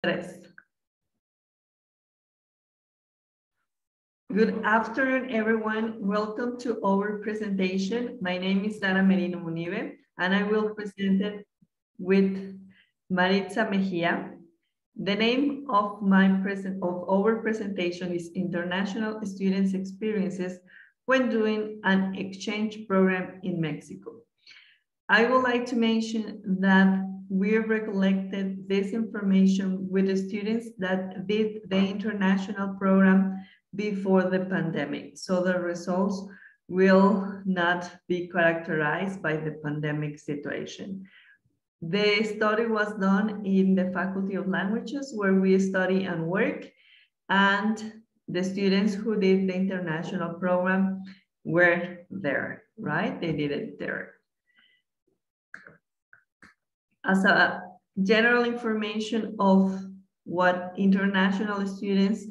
Tres. Good afternoon, everyone. Welcome to our presentation. My name is Sara Merino Munive, and I will present it with Maritza Mejia. The name of our presentation is International Students' Experiences when doing an exchange program in Mexico. I would like to mention that we recollected this information with the students that did the international program before the pandemic. So the results will not be characterized by the pandemic situation. The study was done in the Faculty of Languages where we study and work, and the students who did the international program were there, right? They did it there. As a general information of what international students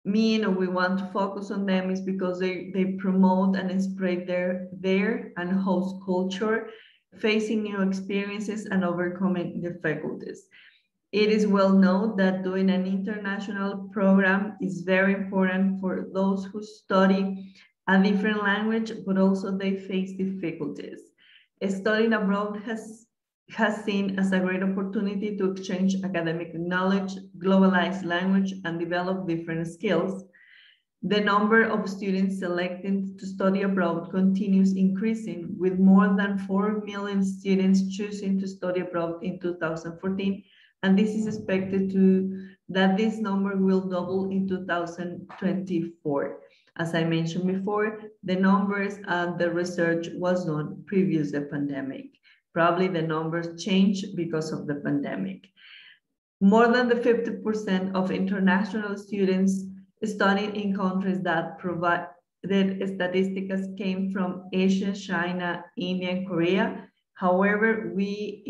mean, or we want to focus on them, is because they promote and spread their and host culture, facing new experiences and overcoming difficulties. It is well known that doing an international program is very important for those who study a different language, but also they face difficulties. Studying abroad has seen as a great opportunity to exchange academic knowledge, globalize language, and develop different skills. The number of students selecting to study abroad continues increasing, with more than 4 million students choosing to study abroad in 2014, and this is expected that this number will double in 2024. As I mentioned before, the numbers and the research was done previous to the pandemic. Probably the numbers changed because of the pandemic. More than the 50% of international students studying in countries that provide the statistics came from Asia, China, India, and Korea. However, we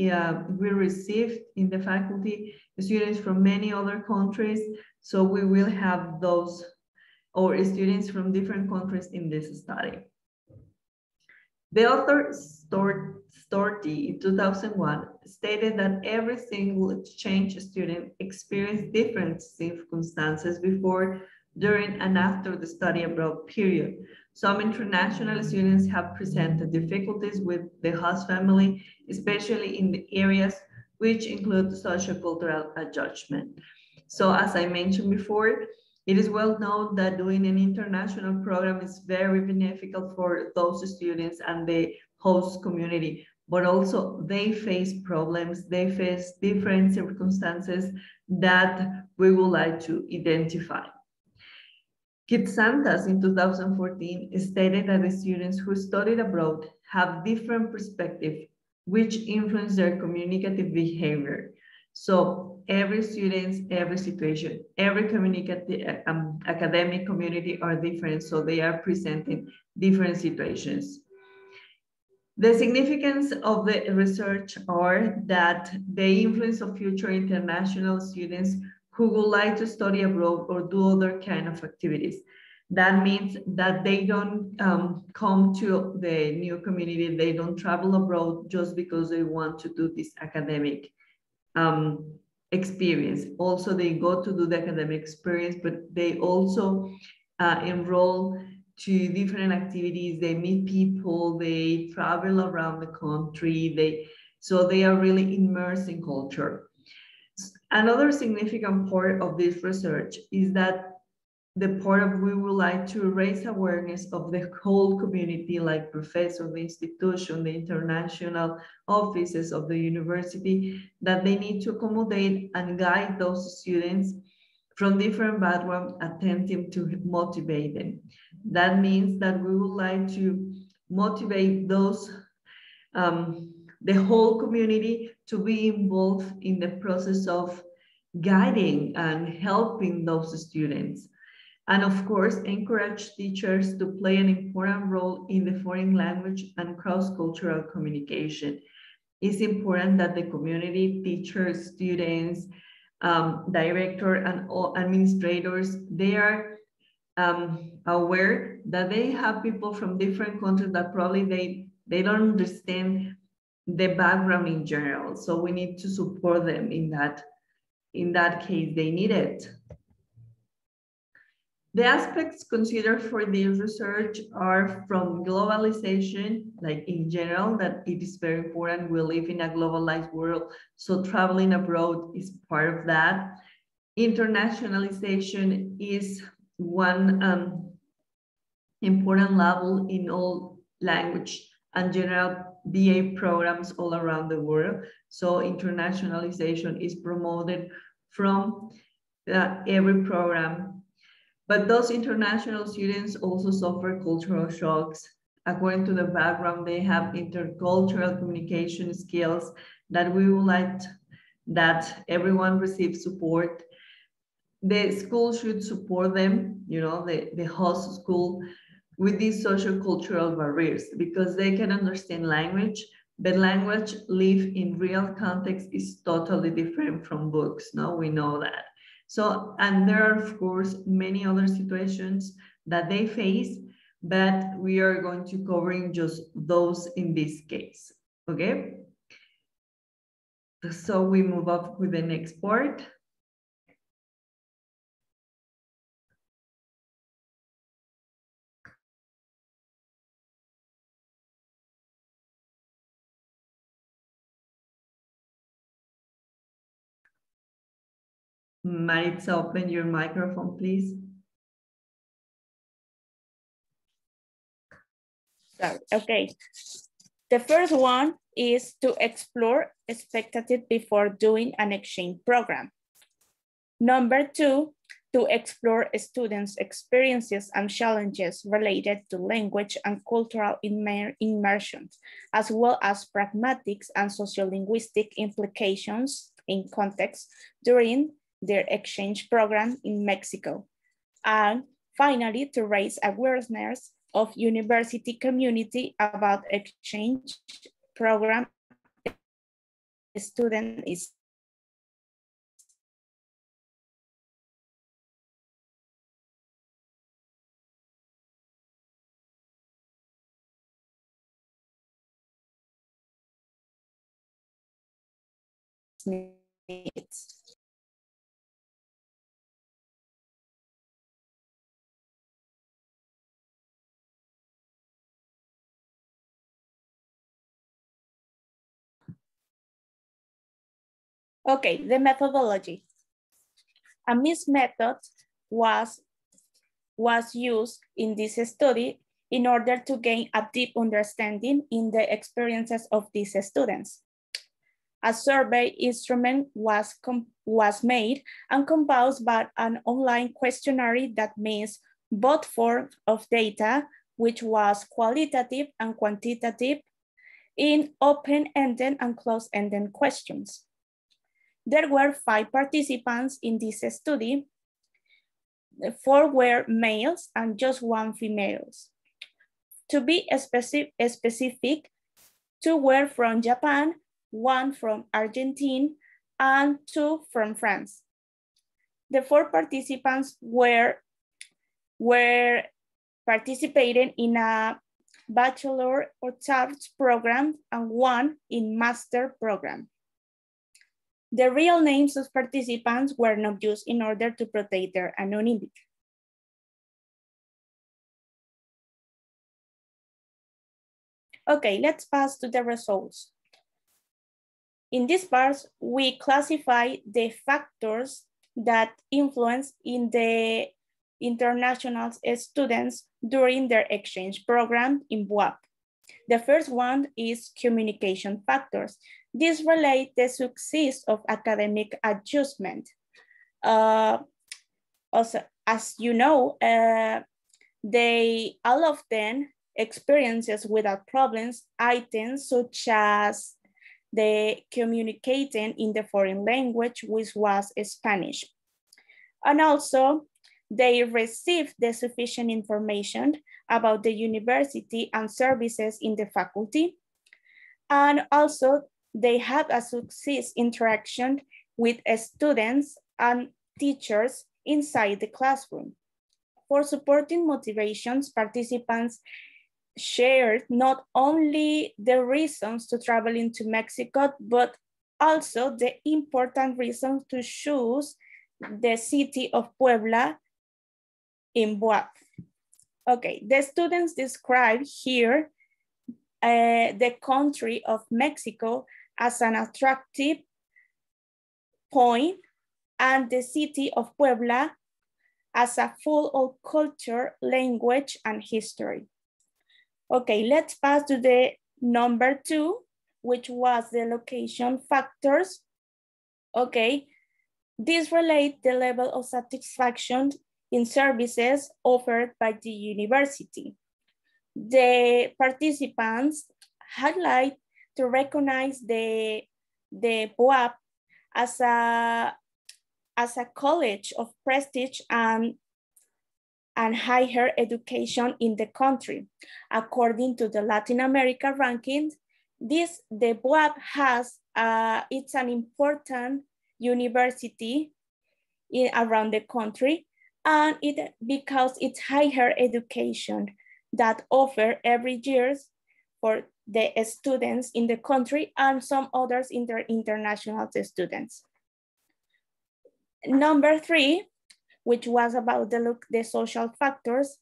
received in the faculty students from many other countries, so we will have those or students from different countries in this study. The author Storti in 2001 stated that every single exchange student experienced different circumstances before, during, and after the study abroad period. Some international students have presented difficulties with the host family, especially in the areas which include sociocultural adjustment. So as I mentioned before, it is well known that doing an international program is very beneficial for those students and the host community, but also they face problems, they face different circumstances that we would like to identify. Kitsantas in 2014 stated that the students who studied abroad have different perspectives which influence their communicative behavior. So every student, every situation, every academic community are different, so they are presenting different situations. The significance of the research are that the influence of future international students who would like to study abroad or do other kind of activities. That means that they don't come to the new community, they don't travel abroad just because they want to do this academic experience. Also, they go to do the academic experience, but they also enroll to different activities. They meet people, they travel around the country, so they are really immersed in culture. Another significant part of this research is that the part of we would like to raise awareness of the whole community, like professors, the institution, the international offices of the university, that they need to accommodate and guide those students from different backgrounds, attempting to motivate them. That means that we would like to motivate those, the whole community to be involved in the process of guiding and helping those students. And of course, encourage teachers to play an important role in the foreign language and cross-cultural communication. It's important that the community, teachers, students, director, and all administrators, they are aware that they have people from different countries that probably they don't understand the background in general. So we need to support them in that in that case they need it. The aspects considered for this research are from globalization, like in general, that it is very important. We live in a globalized world, so traveling abroad is part of that. Internationalization is one important level in all language and general BA programs all around the world. So internationalization is promoted from every program. But those international students also suffer cultural shocks. According to the background, they have intercultural communication skills that we would like that everyone receives support. The school should support them, you know, the host school with these social cultural barriers because they can understand language, but language lived in real context is totally different from books, no? We know that. So, and there are, of course, many other situations that they face, but we are going to covering just those in this case, okay? So we move up with the next part. Maritza, open your microphone, please. Sorry. Okay. The first one is to explore expectations before doing an exchange program. Number two, to explore students' experiences and challenges related to language and cultural immersion, as well as pragmatics and sociolinguistic implications in context during their exchange program in Mexico. And finally, to raise awareness of university community about exchange program student is needs. Okay, the methodology. A mixed method was used in this study in order to gain a deep understanding in the experiences of these students. A survey instrument was made and composed by an online questionnaire that means both forms of data, which was qualitative and quantitative, in open-ended and closed-ended questions. There were 5 participants in this study. 4 were males and just 1 female. To be specific, 2 were from Japan, 1 from Argentina, and 2 from France. The 4 participants were participating in a bachelor or arts program and 1 in master program. The real names of participants were not used in order to protect their anonymity. Okay, let's pass to the results. In this part, we classify the factors that influence in the international students during their exchange program in BUAP. The first one is communication factors. These relate the success of academic adjustment. Also, as you know, all of them experiences without problems items such as the communicating in the foreign language, which was Spanish. And also, they received the sufficient information about the university and services in the faculty. And also, they had a success interaction with students and teachers inside the classroom. For supporting motivations, participants shared not only the reasons to travel into Mexico, but also the important reason to choose the city of Puebla in BUAP. Okay, the students describe here the country of Mexico as an attractive point and the city of Puebla as a full of culture, language, and history. Okay, let's pass to the number 2, which was the location factors. Okay, these relate the level of satisfaction in services offered by the university. The participants highlight to recognize the BUAP as a college of prestige and higher education in the country. According to the Latin America rankings, the BUAP has, it's an important university around the country, and because it's higher education that offer every year for the students in the country and some others in their international students. Number 3, which was about the social factors.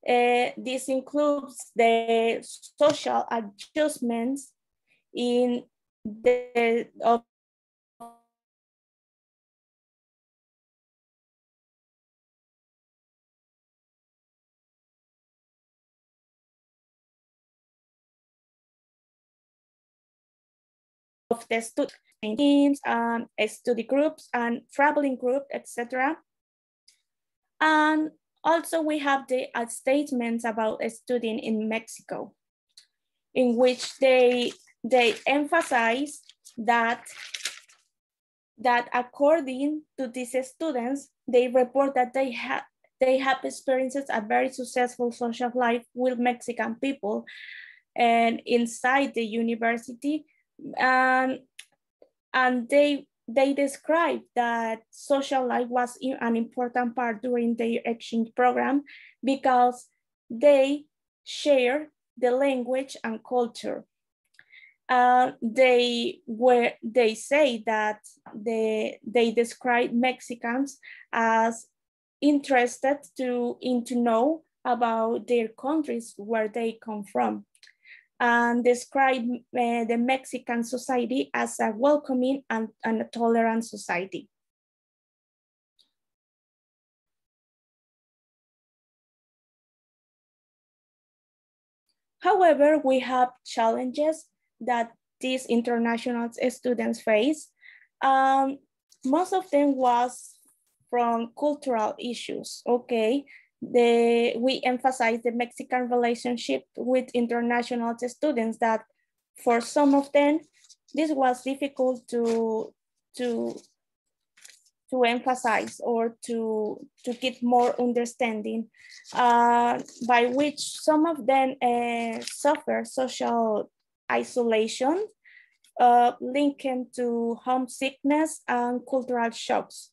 This includes the social adjustments in of the student teams, study groups, and traveling group, etc. And also we have the statements about studying in Mexico, in which they emphasize that according to these students, they report that they have experienced a very successful social life with Mexican people and inside the university. And they described that social life was an important part during their exchange program because they share the language and culture. They say that they describe Mexicans as interested to know about their countries where they come from, and describe the Mexican society as a welcoming and a tolerant society. However, we have challenges that these international students face. Most of them was from cultural issues, okay? We emphasize the Mexican relationship with international students, that for some of them, this was difficult to emphasize or to get more understanding, by which some of them suffer social isolation linked to homesickness and cultural shocks.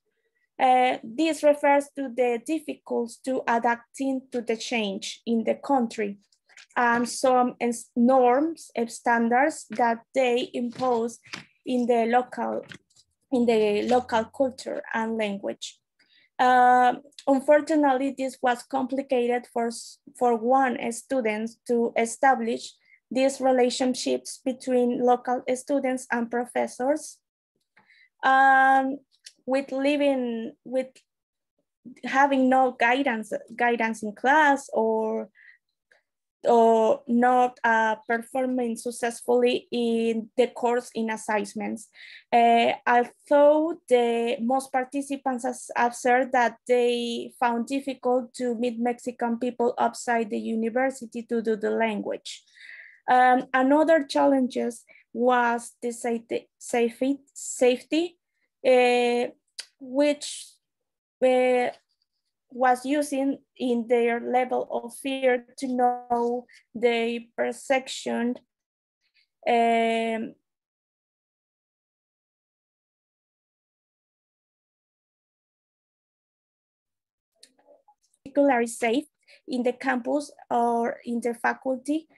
This refers to the difficulty to adapting to the change in the country and some norms and standards that they impose in the local culture and language. Unfortunately, this was complicated for one student to establish these relationships between local students and professors. With having no guidance in class or not performing successfully in the course in assignments. Although the most participants observed that they found difficult to meet Mexican people outside the university due to the language. Another challenges was the safety, which was using in their level of fear to know the perception particularly safe in the campus or in the faculty.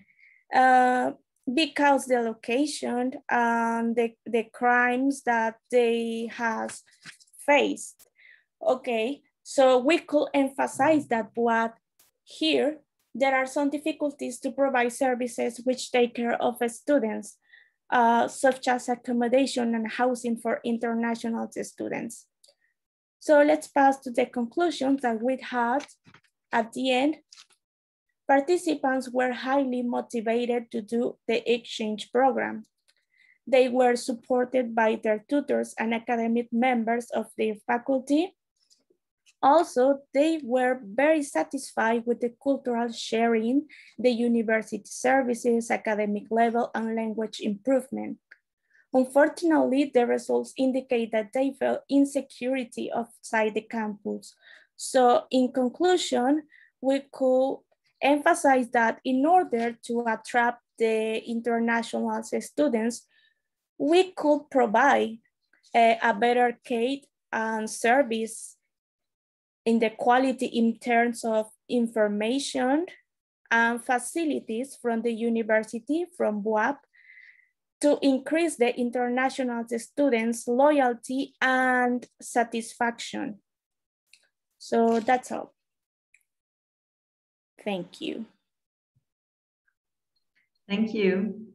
because the location and the crimes that they has faced. Okay, so we could emphasize that, but here there are some difficulties to provide services which take care of students, such as accommodation and housing for international students. So let's pass to the conclusions that we had at the end. Participants were highly motivated to do the exchange program. They were supported by their tutors and academic members of their faculty. Also, they were very satisfied with the cultural sharing, the university services, academic level, and language improvement. Unfortunately, the results indicate that they felt insecurity outside the campus. So in conclusion, we could emphasize that in order to attract the international students, we could provide a better care and service in the quality in terms of information and facilities from the university, from BUAP, to increase the international students' loyalty and satisfaction. So that's all. Thank you. Thank you.